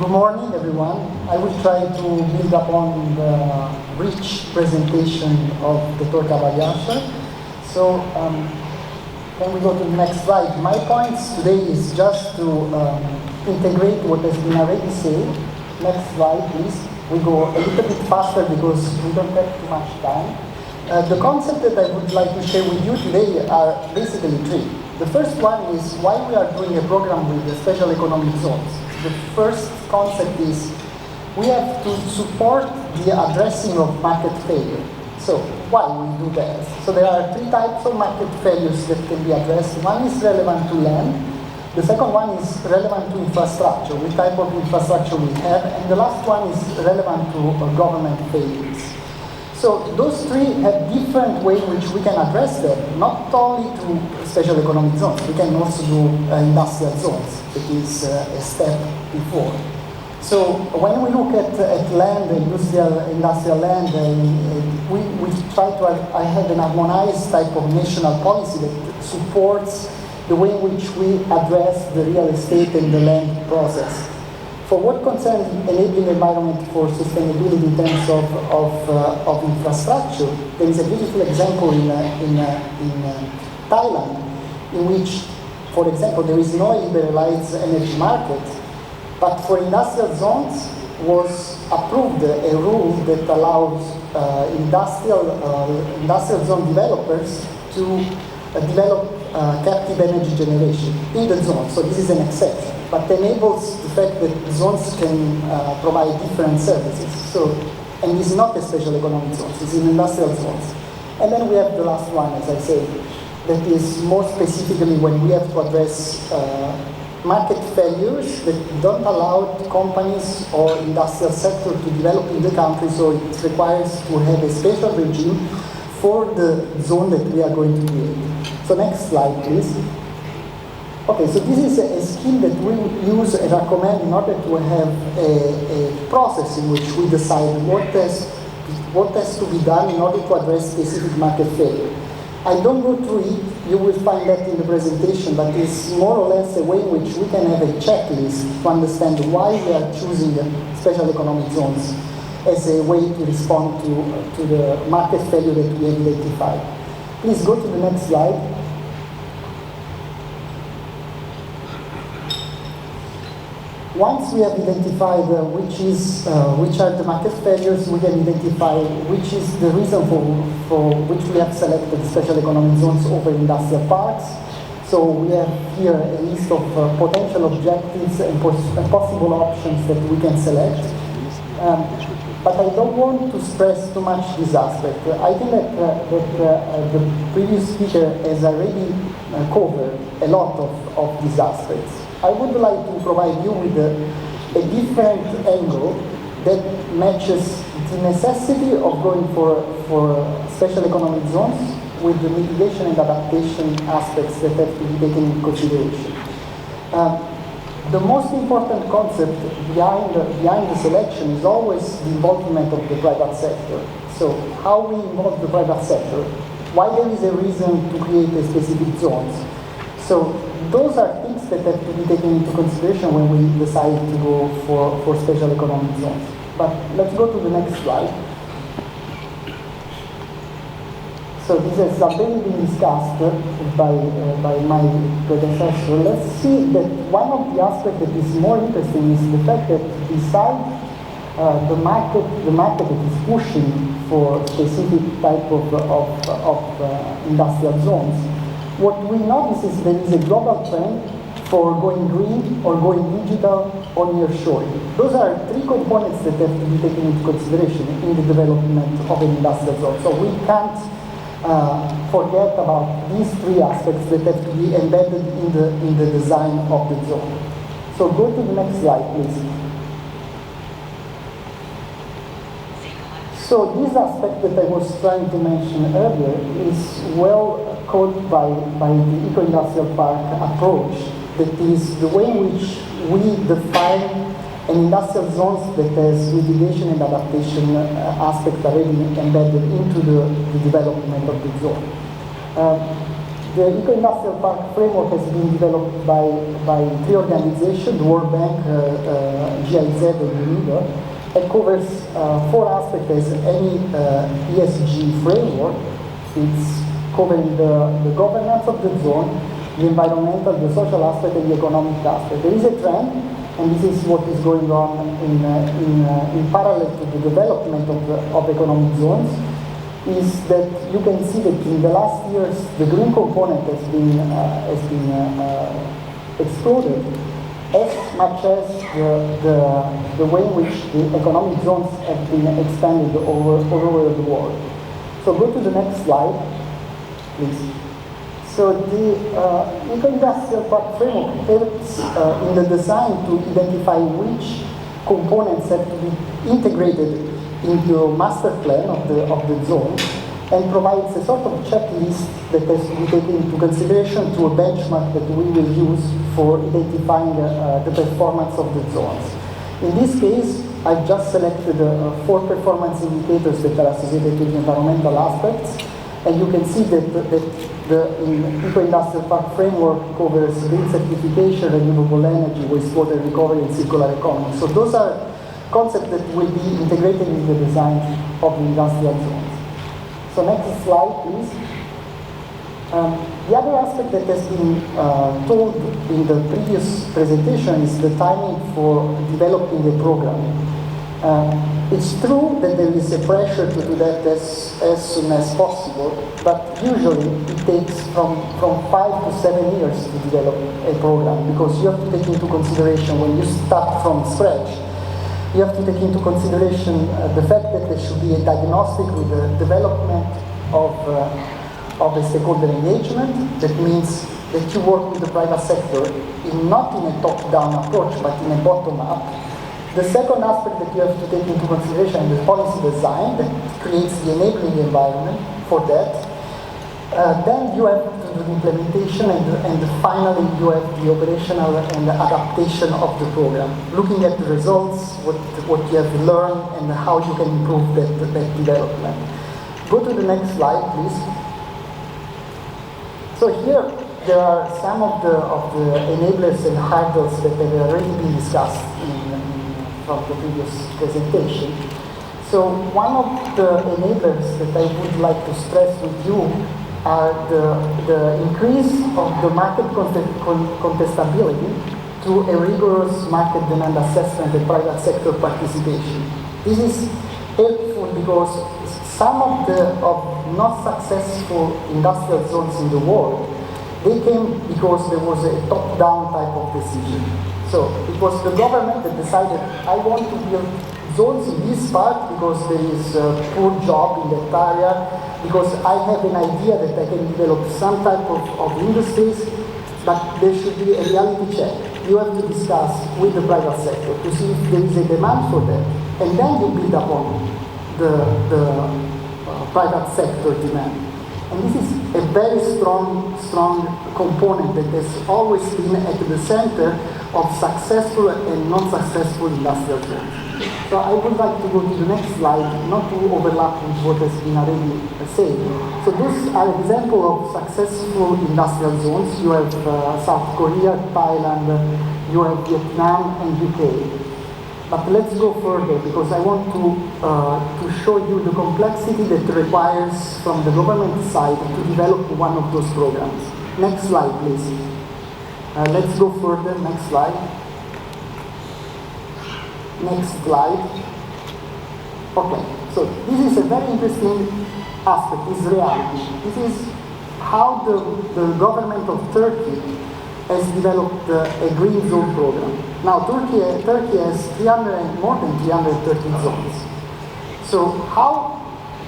Good morning, everyone. I will try to build upon the rich presentation of Dr. Cavagliascia. So, can we go to the next slide? My points today is just to integrate what has been already said. Next slide, please. We go a little bit faster because we don't have too much time. The concept that I would like to share with you today are basically three. The first one is why we are doing a program with the special economic zones. The first concept is we have to support the addressing of market failure. So why we do that? So there are three types of market failures that can be addressed. One is relevant to land. The second one is relevant to infrastructure, what type of infrastructure we have. And the last one is relevant to government failures. So those three have different ways in which we can address them, not only to special economic zones, we can also do industrial zones, that is a step before. So when we look at land, industrial land, we try to have an harmonized type of national policy that supports the way in which we address the real estate and the land process. For what concerns enabling environment for sustainability in terms of infrastructure, there is a beautiful example in Thailand, in which, for example, there is no liberalized energy market, but for industrial zones was approved a rule that allows industrial zone developers to develop captive energy generation in the zone. So this is an exception, but enables the fact that zones can provide different services. So, and this is not a special economic zone, it's in industrial zones. And then we have the last one, as I say, that is more specifically when we have to address market failures that don't allow companies or industrial sector to develop in the country, so it requires to have a special regime for the zone that we are going to create. So next slide, please. Okay, so this is a scheme that we use and recommend in order to have a process in which we decide what has to be done in order to address specific market failure. I don't go through it, you will find that in the presentation, but it's more or less a way in which we can have a checklist to understand why we are choosing special economic zones as a way to respond to the market failure that we have identified. Please go to the next slide. Once we have identified which are the market failures, we can identify which is the reason for which we have selected special economic zones over industrial parks. So we have here a list of potential objectives and possible options that we can select. But I don't want to stress too much this aspect. I think that the previous speaker has already covered a lot of these aspects. I would like to provide you with a different angle that matches the necessity of going for special economic zones with the mitigation and adaptation aspects that have to be taken into consideration. The most important concept behind the selection is always the involvement of the private sector. So how we involve the private sector, why there is a reason to create a specific zones. So those are things that have to be taken into consideration when we decide to go for special economic zones. But let's go to the next slide. So this has already been discussed by my predecessor. Let's see that one of the aspects that is more interesting is the fact that besides the market that is pushing for specific type of industrial zones, what we notice is there is a global trend for going green or going digital or nearshoring. Those are three components that have to be taken into consideration in the development of an industrial zone. So we can't forget about these three aspects that have to be embedded in the design of the zone. So go to the next slide, please. So this aspect that I was trying to mention earlier is well coded by the eco-industrial park approach. That is the way in which we define an industrial zones that has mitigation and adaptation aspect already embedded into the development of the zone. The eco-industrial park framework has been developed by three organizations, the World Bank, GIZ, and UNIDO. It covers four aspects as any ESG framework. It's covering the governance of the zone, the environmental, the social aspect, and the economic aspect. There is a trend, and this is what is going on in parallel to the development of economic zones, is that you can see that in the last years the green component has been exploded as much as the way in which the economic zones have been expanded all over the world. So go to the next slide, please. So the eco-industrial park framework helps in the design to identify which components have to be integrated into a master plan of the zone, and provides a sort of checklist that has to be taken into consideration to a benchmark that we will use for identifying the performance of the zones. In this case, I've just selected 4 performance indicators that are associated with environmental aspects, and you can see that the eco-industrial park framework covers green certification, renewable energy, wastewater recovery, and circular economy. So those are concepts that will be integrated in the design of the industrial zones. So next slide, please. The other aspect that has been told in the previous presentation is the timing for developing a program. It's true that there is a pressure to do that as soon as possible, but usually it takes from 5 to 7 years to develop a program, because you have to take into consideration when you start from scratch. You have to take into consideration the fact that there should be a diagnostic with the development of a stakeholder engagement. That means that you work with the private sector not in a top-down approach, but in a bottom-up. The second aspect that you have to take into consideration is the policy design that creates the enabling environment for that. Then you have to do the implementation, and finally you have the operational and the adaptation of the program. Looking at the results, what you have learned, and how you can improve that development. Go to the next slide, please. So here there are some of the enablers and hurdles that have already been discussed from the previous presentation. So one of the enablers that I would like to stress with you are the increase of the market contestability through a rigorous market demand assessment and private sector participation. This is helpful because some of the not successful industrial zones in the world, they came because there was a top-down type of decision. So it was the government that decided, I want to build zones in this part because there is a poor job in that area, because I have an idea that I can develop some type of industries, but there should be a reality check. You have to discuss with the private sector to see if there is a demand for that, and then you build upon the private sector demand. And this is a very strong component that has always been at the center of successful and non-successful industrial zones. So I would like to go to the next slide, not to overlap with what has been already said. So those are examples of successful industrial zones. You have South Korea, Thailand, you have Vietnam, and UK. But let's go further, because I want to show you the complexity that requires from the government side to develop one of those programs. Next slide, please. Let's go further. Next slide. Next slide. Okay, so this is a very interesting aspect, this reality. This is how the government of Turkey has developed a green zone program. Now, Turkey has more than 330 zones. So how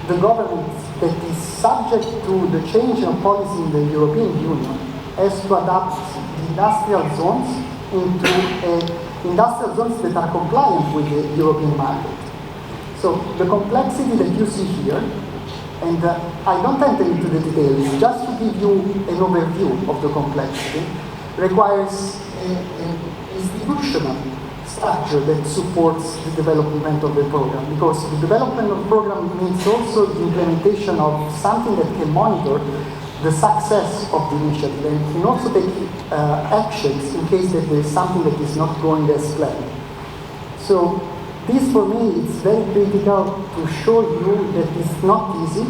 the government that is subject to the change of policy in the European Union has to adapt the industrial zones into industrial zones that are compliant with the European market. So the complexity that you see here, and I don't enter into the details, just to give you an overview of the complexity, requires an institutional structure that supports the development of the program, because the development of the program means also the implementation of something that can monitor the success of the initiative and can also take actions in case that there is something that is not going as planned. So this for me is very critical to show you that it's not easy,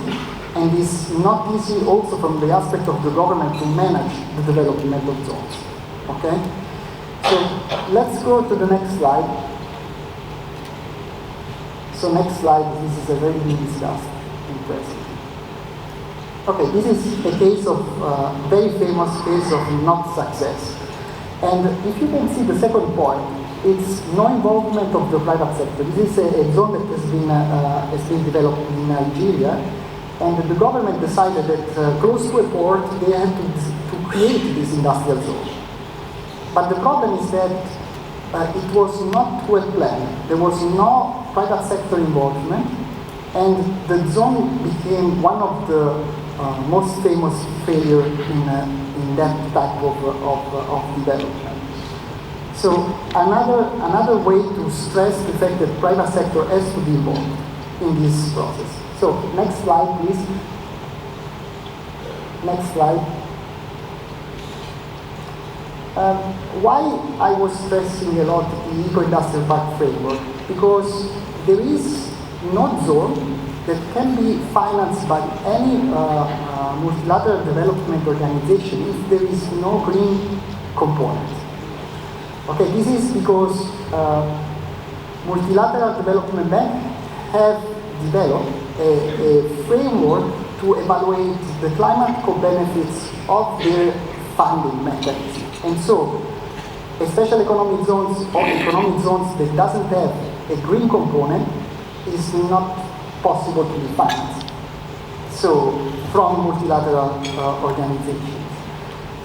and it's not easy also from the aspect of the government to manage the developmental zones. Okay? So let's go to the next slide. So next slide, this is a very been discussed in press. Okay, this is a case of, very famous case of not success. And if you can see the second point, it's no involvement of the private sector. This is a zone that has been developed in Algeria, and the government decided that close to a port, they had to create this industrial zone. But the problem is that it was not well planned. There was no private sector involvement, and the zone became one of the most famous failure in that type of development. So another way to stress the fact that private sector has to be involved in this process. So next slide, please. Next slide. Why I was stressing a lot the eco-industrial park framework? Because there is no zone that can be financed by any multilateral development organization if there is no green component. Okay, this is because multilateral development banks have developed a framework to evaluate the climate co-benefits of their funding mechanism. And so, special economic zones or economic zones that doesn't have a green component is not possible to be financed. So, from multilateral organizations.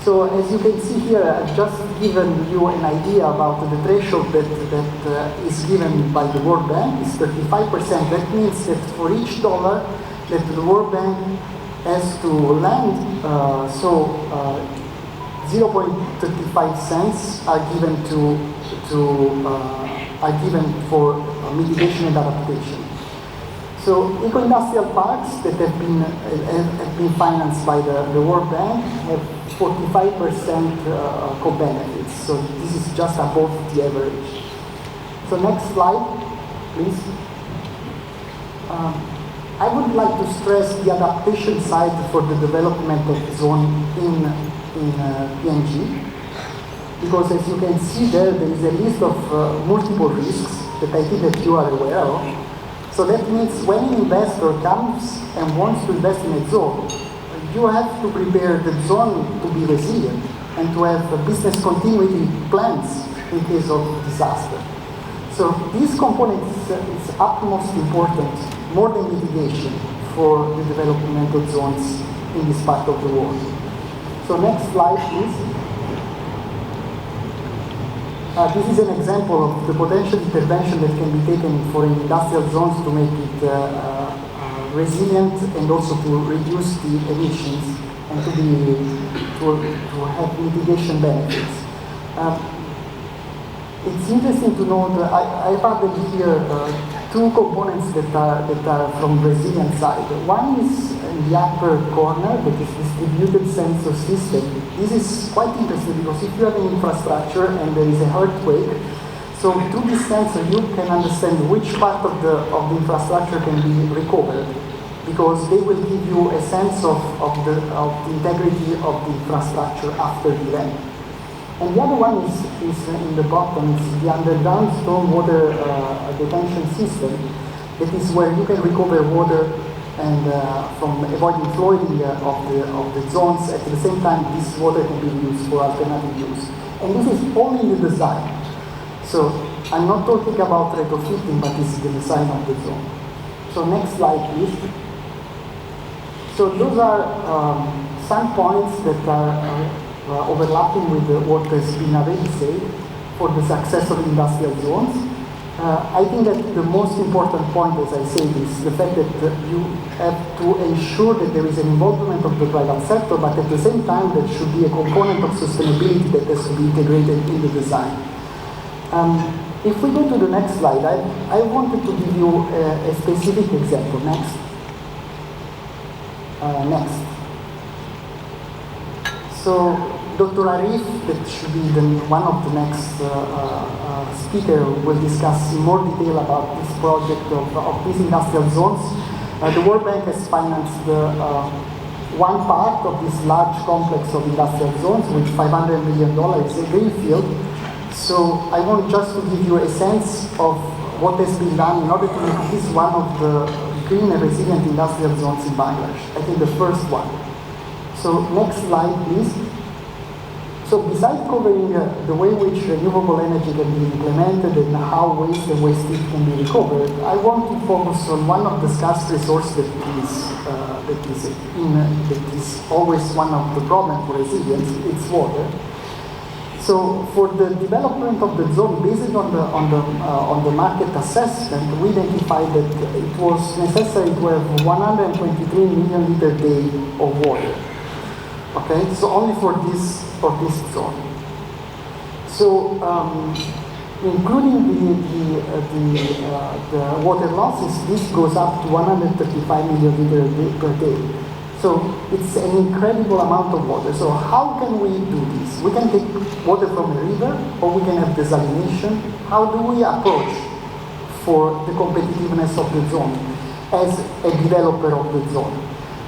So, as you can see here, I've just given you an idea about the threshold that is given by the World Bank. It's 35%. That means that for each dollar that the World Bank has to lend, 0.35 cents are given are given for mitigation and adaptation. So eco-industrial parks that have been financed by the World Bank have 45% co-benefits. So this is just above the average. So next slide, please. I would like to stress the adaptation side for the development of the zone in PNG, because as you can see there is a list of multiple risks that I think that you are aware of. So that means when an investor comes and wants to invest in a zone, you have to prepare the zone to be resilient and to have business continuity plans in case of disaster. So this component is utmost important, more than mitigation, for the developmental zones in this part of the world. So next slide, please. This is an example of the potential intervention that can be taken for industrial zones to make it resilient and also to reduce the emissions and to have mitigation benefits. It's interesting to know that I've added here two components that are from resilient side. One is in the upper corner, that is distributed sensor system. This is quite interesting because if you have an infrastructure and there is a earthquake, so through this sensor you can understand which part of the infrastructure can be recovered, because they will give you a sense of the integrity of the infrastructure after the event. And the other one is in the bottom, it's the underground stormwater detention system. That is where you can recover water and from avoiding flooding of the zones. At the same time, this water can be used for alternative use. And this is only in the design. So I'm not talking about retrofitting, but this is the design of the zone. So next slide, please. So those are some points that are overlapping with what has been already said for the success of industrial zones. I think that the most important point, as I said, is the fact that you have to ensure that there is an involvement of the private sector, but at the same time there should be a component of sustainability that has to be integrated in the design. If we go to the next slide, I wanted to give you a specific example. Next. So Dr. Arif, that should be one of the next speaker, will discuss in more detail about this project of these industrial zones. The World Bank has financed one part of this large complex of industrial zones with $500 million. It's a greenfield. So I want just to give you a sense of what has been done in order to make this one of the green and resilient industrial zones in Bangladesh. I think the first one. So next slide, please. So besides covering the way in which renewable energy can be implemented and how waste and waste heat can be recovered, I want to focus on one of the scarce resources that is always one of the problems for resilience. It's water. So for the development of the zone, based on the market assessment, we identified that it was necessary to have 123 million liter a day of water. Okay, so only for this zone. So including the water losses, this goes up to 135 million liters per day. So it's an incredible amount of water. So how can we do this? We can take water from a river, or we can have desalination. How do we approach for the competitiveness of the zone as a developer of the zone?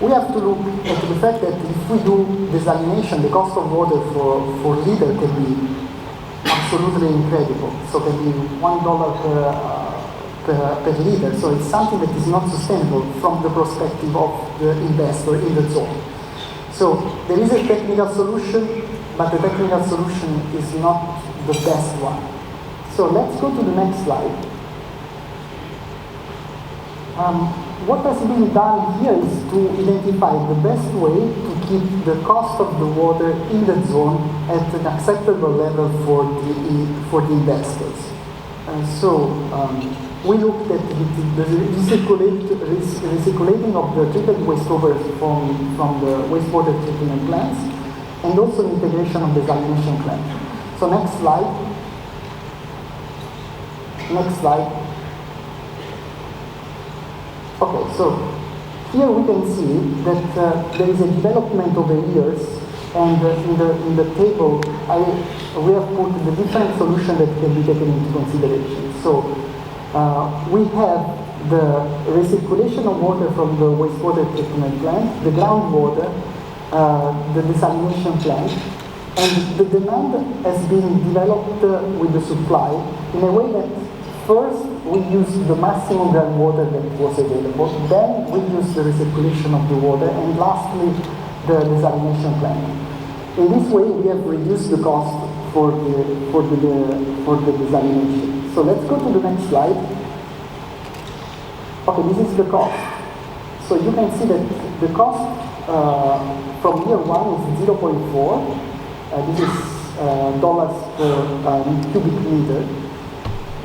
We have to look at the fact that if we do desalination, the cost of water for liter can be absolutely incredible. So can be $1 per liter. So it's something that is not sustainable from the perspective of the investor in the zone. So there is a technical solution, but the technical solution is not the best one. So let's go to the next slide. What has been done here is to identify the best way to keep the cost of the water in the zone at an acceptable level for the investors. We looked at the recirculating of the treated wastewater from the wastewater treatment plants, and also the integration of the desalination plant. So next slide. Next slide. Okay, so here we can see that there is a development over years, and in the table we have put the different solutions that can be taken into consideration. So we have the recirculation of water from the wastewater treatment plant, the groundwater, the desalination plant, and the demand has been developed with the supply in a way that first we used the maximum groundwater that was available, then we used the recirculation of the water, and lastly the desalination plant. In this way we have reduced the cost for the desalination. So let's go to the next slide. Okay, this is the cost. So you can see that the cost from year one is 0.4. This is dollars per cubic meter.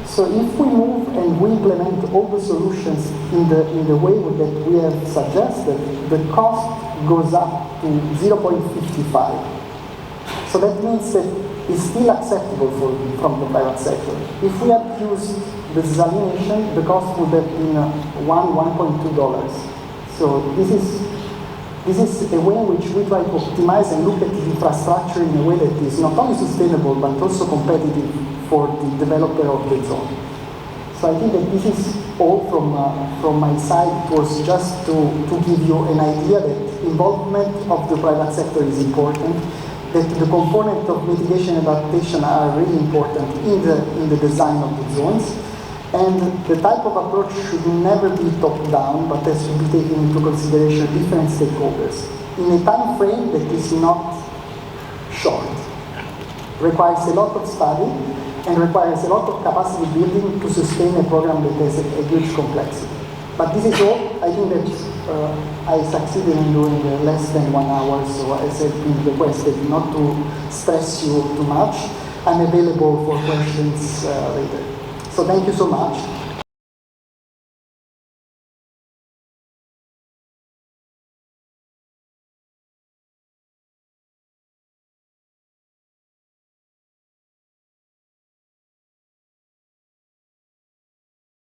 So if we move and we implement all the solutions in the way that we have suggested, the cost goes up to 0.55. So that means that it's still acceptable from the private sector. If we had used the desalination, the cost would have been $1.2. So this is a way in which we try to optimize and look at the infrastructure in a way that is not only sustainable but also competitive for the developer of the zone. So I think that this is all from my side. It was just to give you an idea that involvement of the private sector is important, that the component of mitigation and adaptation are really important in the design of the zones, and the type of approach should never be top-down, but has to be taken into consideration different stakeholders in a time frame that is not short. Requires a lot of study and requires a lot of capacity building to sustain a program that has a huge complexity. But this is all. I think that I succeeded in doing less than 1 hour, so as I've been requested not to stress you too much, I'm available for questions later. So thank you so much.